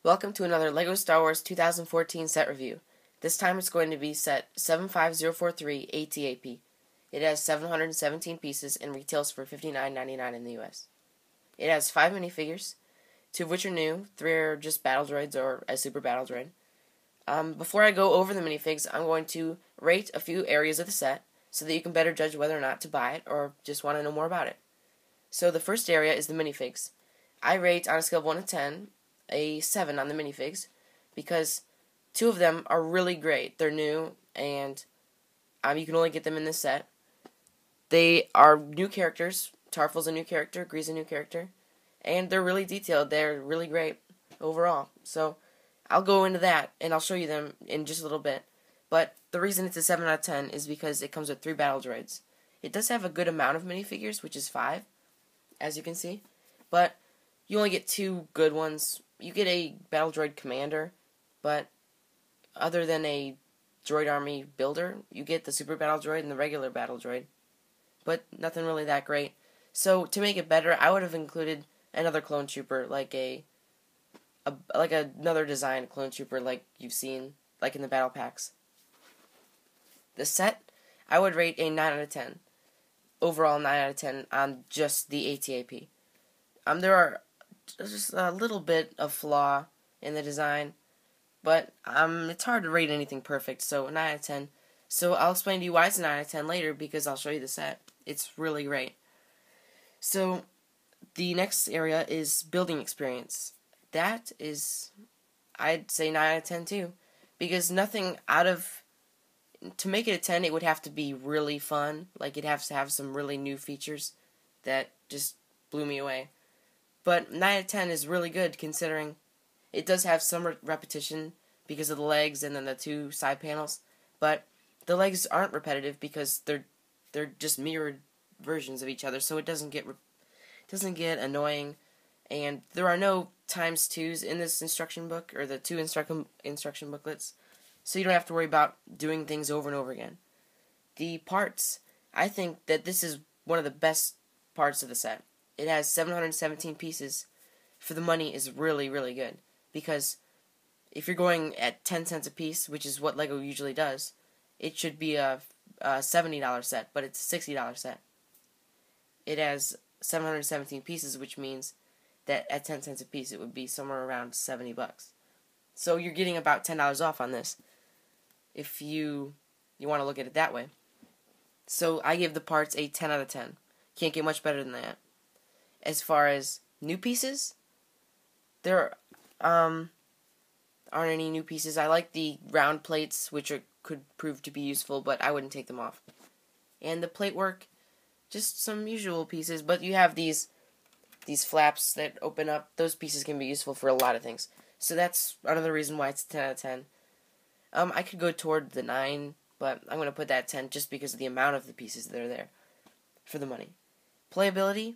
Welcome to another LEGO Star Wars 2014 set review. This time it's going to be set 75043 ATAP. It has 717 pieces and retails for $59.99 in the US. It has 5 minifigures, 2 of which are new, 3 are just battle droids or a super battle droid. Before I go over the minifigs, I'm going to rate a few areas of the set so that you can better judge whether or not to buy it or just want to know more about it. So the first area is the minifigs. I rate on a scale of 1 to 10 a 7 on the minifigs because 2 of them are really great. They're new and you can only get them in this set. They are new characters. Tarful's a new character, Gree's a new character, and they're really detailed. They're really great overall. So I'll go into that and I'll show you them in just a little bit. But the reason it's a 7 out of 10 is because it comes with 3 battle droids. It does have a good amount of minifigures, which is 5, as you can see, but you only get 2 good ones. You get a battle droid commander, but other than a droid army builder, you get the super battle droid and the regular battle droid, but nothing really that great. So to make it better, I would have included another clone trooper, like another design clone trooper, like you've seen, like in the battle packs. The set, I would rate a 9 out of 10. Overall, 9 out of 10 on just the ATAP. There are just a little bit of flaw in the design, but it's hard to rate anything perfect, so 9 out of 10. So I'll explain to you why it's a 9 out of 10 later, because I'll show you the set. It's really great. So the next area is building experience. That is, I'd say 9 out of 10 too, because to make it a 10, it would have to be really fun. Like, it'd have to have some really new features that just blew me away. But 9 out of 10 is really good, considering it does have some repetition because of the legs and then the 2 side panels. But the legs aren't repetitive because they're just mirrored versions of each other, so it doesn't get annoying. And there are no times 2s in this instruction book, or the 2 instruction booklets, so you don't have to worry about doing things over and over again. The parts, I think that this is one of the best parts of the set. It has 717 pieces. For the money is really, really good, because if you're going at 10 cents a piece, which is what LEGO usually does, it should be a $70 set, but it's a $60 set. It has 717 pieces, which means that at 10 cents a piece, it would be somewhere around 70 bucks. So you're getting about $10 off on this, if you want to look at it that way. So I give the parts a 10 out of 10. Can't get much better than that. As far as new pieces, there aren't any new pieces. I like the round plates, which could prove to be useful, but I wouldn't take them off. And the plate work, just some usual pieces, but you have these flaps that open up. Those pieces can be useful for a lot of things. So that's another reason why it's 10 out of 10. I could go toward the 9, but I'm going to put that 10 just because of the amount of the pieces that are there for the money. Playability,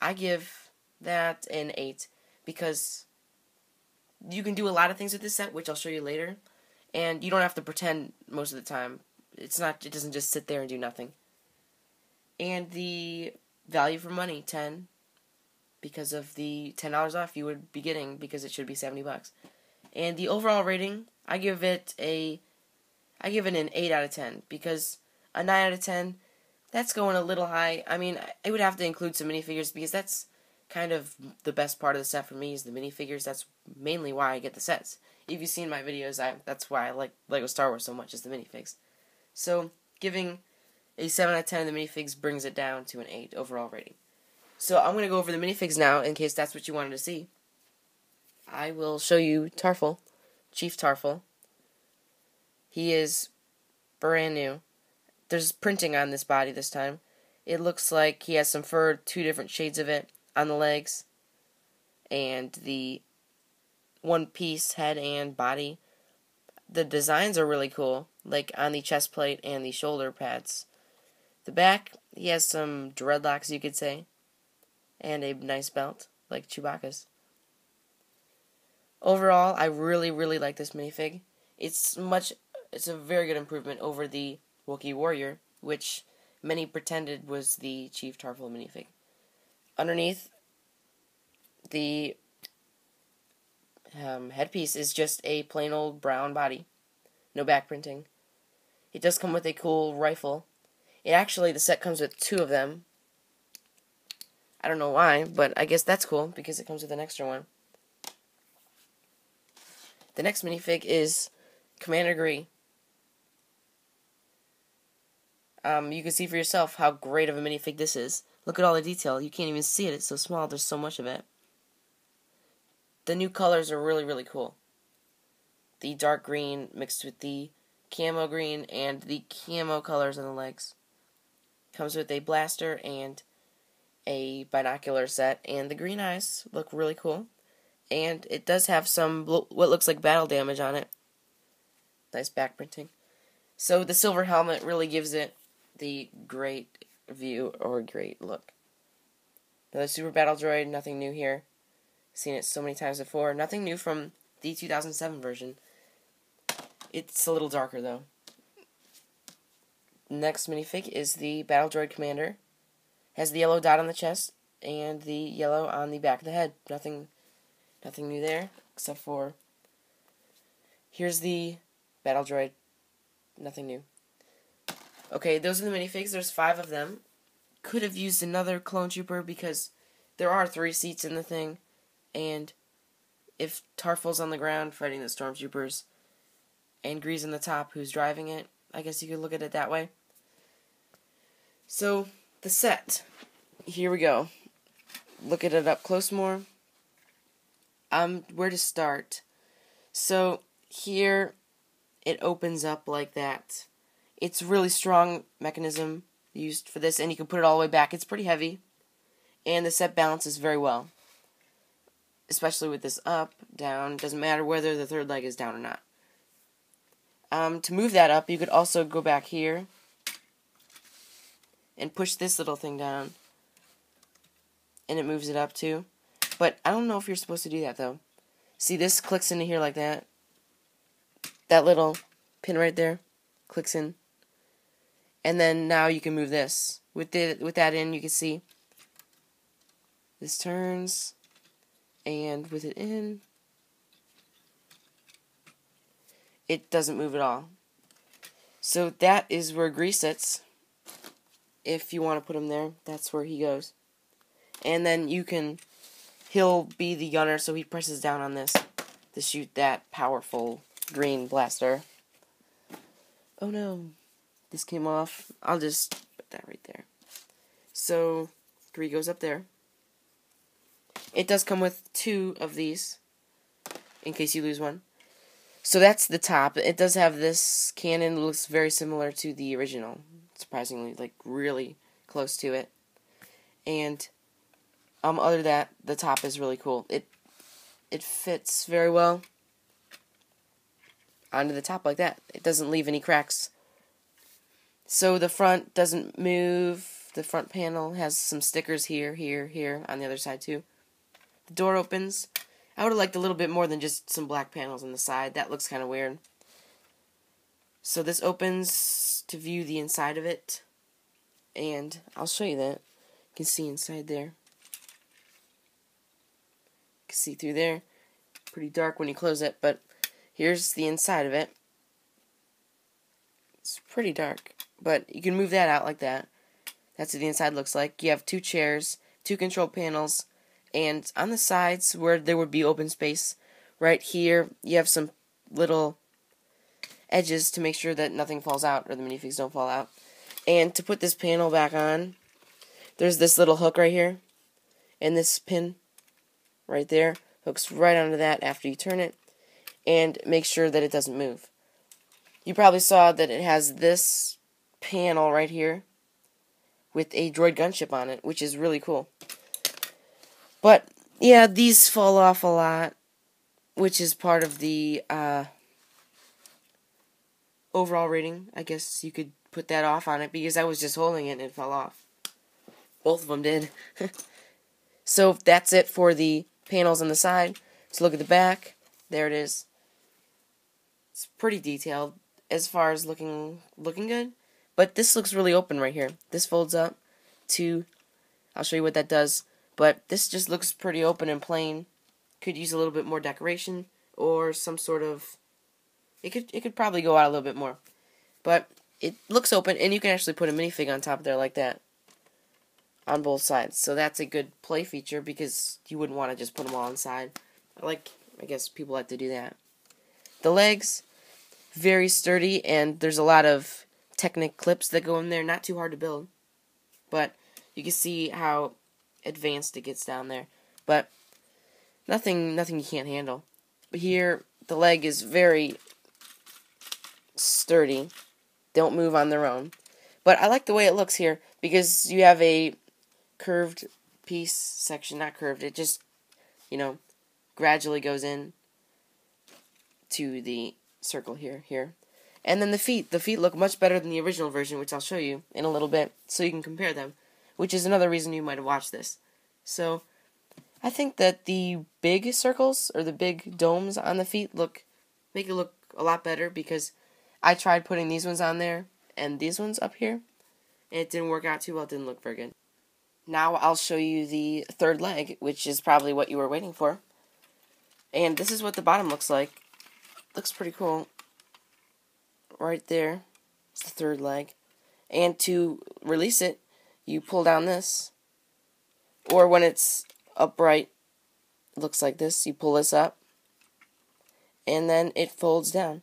I give that an 8 because you can do a lot of things with this set, which I'll show you later, and you don't have to pretend most of the time. It doesn't just sit there and do nothing. And the value for money, 10, because of the $10 off you would be getting, because it should be 70 bucks. And the overall rating, I give it an 8 out of 10, because a 9 out of 10, that's going a little high. I mean, I would have to include some minifigures, because that's kind of the best part of the set for me, is the minifigures. That's mainly why I get the sets. If you've seen my videos, that's why I like LEGO Star Wars so much, is the minifigs. So, giving a 7 out of 10 of the minifigs brings it down to an 8 overall rating. So, I'm going to go over the minifigs now, in case that's what you wanted to see. I will show you Tarful, Chief Tarful. He is brand new. There's printing on this body this time. It looks like he has some fur, 2 different shades of it on the legs, and the one-piece head and body. The designs are really cool, like on the chest plate and the shoulder pads. The back, he has some dreadlocks, you could say, and a nice belt, like Chewbacca's. Overall, I really, really like this minifig. It's a very good improvement over the Wookiee Warrior, which many pretended was the Chief Tarful minifig. Underneath, the headpiece is just a plain old brown body. No back printing. It does come with a cool rifle. The set comes with 2 of them. I don't know why, but I guess that's cool because it comes with an extra one. The next minifig is Commander Gree. You can see for yourself how great of a minifig this is. Look at all the detail. You can't even see it. It's so small. There's so much of it. The new colors are really, really cool. The dark green mixed with the camo green and the camo colors on the legs. Comes with a blaster and a binocular set, and the green eyes look really cool. And it does have some what looks like battle damage on it. Nice back printing. So the silver helmet really gives it the great view or great look. Another super battle droid, nothing new here. Seen it so many times before. Nothing new from the 2007 version. It's a little darker though. Next minifig is the Battle Droid Commander. Has the yellow dot on the chest and the yellow on the back of the head. Nothing new there except for here's the Battle Droid. Nothing new. Okay, those are the minifigs. There's 5 of them. Could have used another clone trooper because there are 3 seats in the thing, and if Tarful's on the ground fighting the stormtroopers and Gree's on the top who's driving it, I guess you could look at it that way. So, the set. Here we go. Look at it up close more. Where to start? So, here it opens up like that. It's really strong mechanism used for this, and you can put it all the way back. It's pretty heavy, and the set balances very well. Especially with this up, down, doesn't matter whether the third leg is down or not. To move that up, you could also go back here and push this little thing down, and it moves it up too. But I don't know if you're supposed to do that though. See, this clicks into here like that. That little pin right there clicks in, and then now you can move this. With that in, you can see this turns, and with it in, it doesn't move at all. So that is where Gree sits. If you want to put him there, that's where he goes. And then he'll be the gunner, so he presses down on this to shoot that powerful green blaster. Oh no, this came off. I'll just put that right there. So Gree goes up there. It does come with 2 of these, in case you lose one. So that's the top. It does have this cannon. It looks very similar to the original. Surprisingly, like really close to it. And other than that, the top is really cool. It fits very well onto the top like that. It doesn't leave any cracks. So the front doesn't move. The front panel has some stickers here, here, here on the other side too. The door opens. I would have liked a little bit more than just some black panels on the side. That looks kind of weird. So this opens to view the inside of it. And I'll show you that. You can see inside there. You can see through there. Pretty dark when you close it, but here's the inside of it. It's pretty dark, but you can move that out like that. That's what the inside looks like. You have 2 chairs, 2 control panels, and on the sides where there would be open space, right here, you have some little edges to make sure that nothing falls out, or the minifigs don't fall out. And to put this panel back on, there's this little hook right here, and this pin right there hooks right onto that after you turn it, and make sure that it doesn't move. You probably saw that it has this panel right here with a droid gunship on it, which is really cool. But, yeah, these fall off a lot, which is part of the overall rating. I guess you could put that off on it, because I was just holding it and it fell off. Both of them did. So, that's it for the panels on the side. So, look at the back. There it is. It's pretty detailed as far as looking good. But this looks really open right here. This folds up to, I'll show you what that does. But this just looks pretty open and plain. Could use a little bit more decoration. or some sort of... It could probably go out a little bit more. But it looks open, and you can actually put a minifig on top there like that. On both sides. So that's a good play feature because you wouldn't want to just put them all inside. I guess people like to do that. The legs, very sturdy, and there's a lot of Technic clips that go in there. Not too hard to build. But you can see how advanced it gets down there. But nothing you can't handle. But here, the leg is very sturdy. Don't move on their own. But I like the way it looks here because you have a curved piece section. Not curved. It just, gradually goes in to the circle here. And then the feet. The feet look much better than the original version, which I'll show you in a little bit, so you can compare them, which is another reason you might have watched this. So, I think that the big circles, or the big domes on the feet make it look a lot better, because I tried putting these ones on there, and these ones up here, and it didn't work out too well. It didn't look very good. Now I'll show you the third leg, which is probably what you were waiting for. And this is what the bottom looks like. Looks pretty cool. Right there is the third leg. And to release it, you pull down this. Or when it's upright, it looks like this. You pull this up. And then it folds down.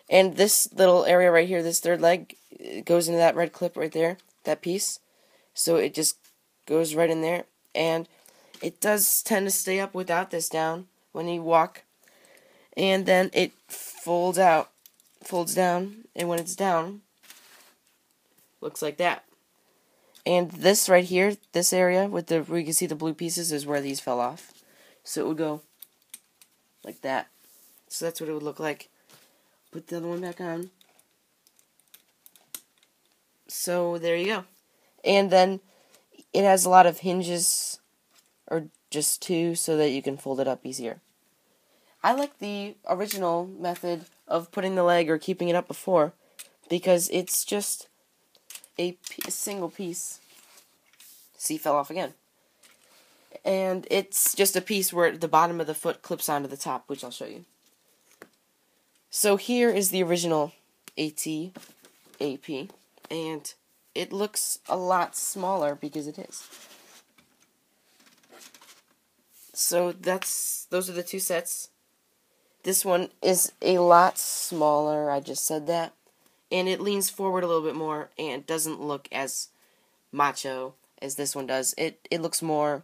And this little area right here, this third leg, it goes into that red clip right there, that piece. So it just goes right in there. And it does tend to stay up without this down when you walk. And then it folds down, and when it's down, looks like that. And this right here, this area with where you can see the blue pieces, is where these fell off. So it would go like that. So that's what it would look like. Put the other one back on. So there you go. And then it has a lot of hinges, or just two, so that you can fold it up easier. I like the original method of putting the leg or keeping it up before, because it's just a single piece. See, fell off again. And it's just a piece where the bottom of the foot clips onto the top, which I'll show you. So here is the original AT-AP, and it looks a lot smaller because it is. So those are the two sets. This one is a lot smaller, I just said that. And it leans forward a little bit more, and doesn't look as macho as this one does. It looks more,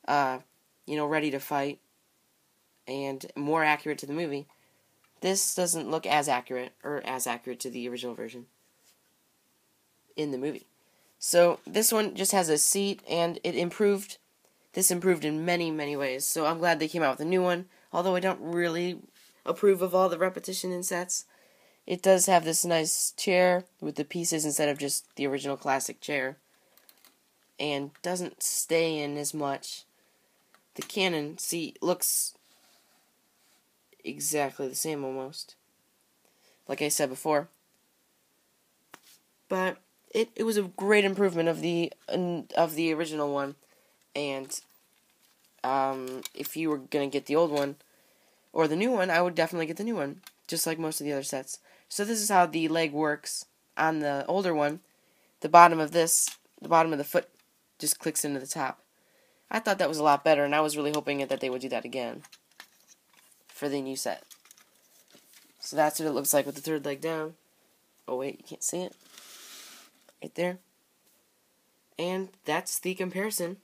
ready to fight, and more accurate to the movie. This doesn't look as accurate to the original version in the movie. So this one just has a seat, and this improved in many, many ways. So I'm glad they came out with a new one. Although I don't really approve of all the repetition in sets. It does have this nice chair with the pieces instead of just the original classic chair. And doesn't stay in as much. The cannon seat looks exactly the same almost, like I said before. But it was a great improvement of the original one. And if you were gonna get the old one or the new one, I would definitely get the new one, just like most of the other sets. So this is how the leg works on the older one. The bottom of the foot just clicks into the top. I thought that was a lot better, and I was really hoping that they would do that again for the new set. So that's what it looks like with the third leg down. Oh wait, you can't see it. Right there. And that's the comparison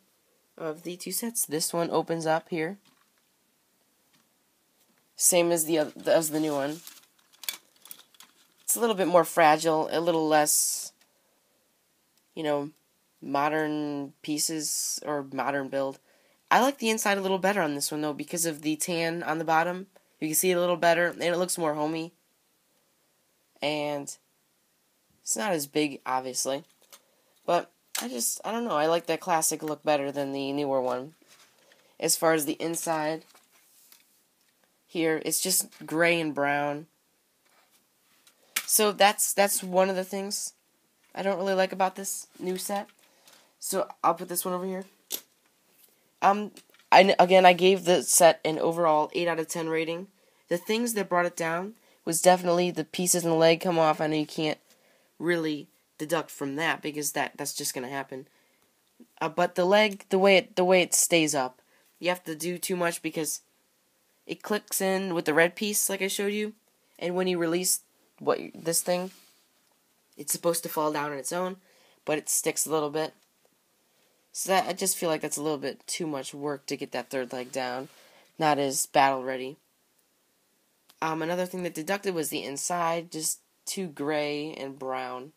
of the two sets. This one opens up here. Same as the new one. It's a little bit more fragile, a little less, modern pieces or modern build. I like the inside a little better on this one, though, because of the tan on the bottom. You can see it a little better, and it looks more homey. And it's not as big, obviously. But I don't know. I like that classic look better than the newer one. As far as the inside, here, it's just gray and brown. So that's one of the things I don't really like about this new set. So I'll put this one over here. I gave the set an overall 8 out of 10 rating. The things that brought it down was definitely the pieces in the leg come off. I know you can't really deduct from that because that's just gonna happen. But the leg, the way it stays up, you have to do too much because it clicks in with the red piece like I showed you, and when you release this thing, it's supposed to fall down on its own, but it sticks a little bit. So I just feel like that's a little bit too much work to get that third leg down. Not as battle ready. Another thing that deducted was the inside, just too gray and brown.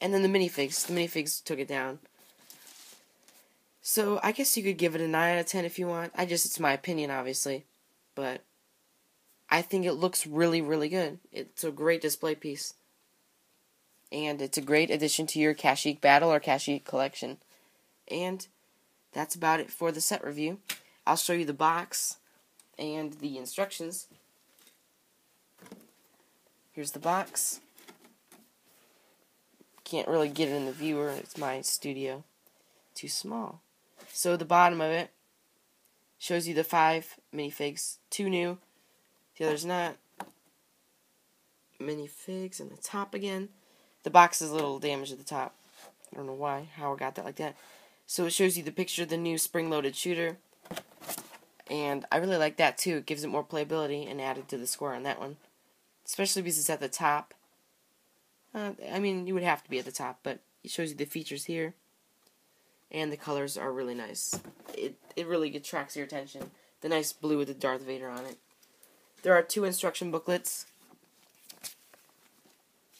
And then the minifigs took it down. So I guess you could give it a 9 out of 10 if you want. It's my opinion, obviously, but I think it looks really, really good. It's a great display piece. And it's a great addition to your Kashyyyk Battle or Kashyyyk collection. And that's about it for the set review. I'll show you the box and the instructions. Here's the box. Can't really get it in the viewer. It's my studio. Too small. So the bottom of it shows you the 5 minifigs. 2 new. The other's not. Minifigs and the top again. The box is a little damaged at the top. I don't know why, how I got that like that. So it shows you the picture of the new spring-loaded shooter. And I really like that too. It gives it more playability and added to the score on that one. Especially because it's at the top. I mean, you would have to be at the top, but it shows you the features here. And the colors are really nice. It really attracts your attention. The nice blue with the Darth Vader on it. There are 2 instruction booklets.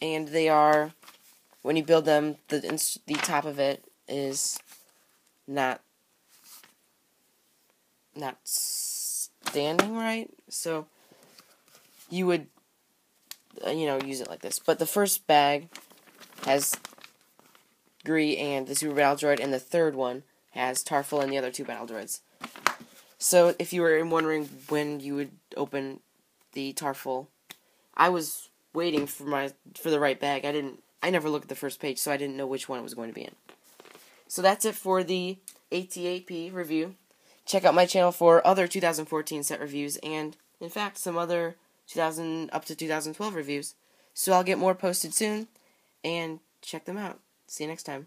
And they are, when you build them, the top of it is not standing right. So you would, use it like this. But the first bag has Gree and the Super Battle Droid, and the third one has Tarful and the other 2 Battle Droids. So if you were wondering when you would open the Tarful, I was waiting for the right bag. I never looked at the first page, so I didn't know which one it was going to be in. So that's it for the AT-AP review. Check out my channel for other 2014 set reviews and, in fact, some other up to 2012 reviews. So I'll get more posted soon, and check them out. See you next time.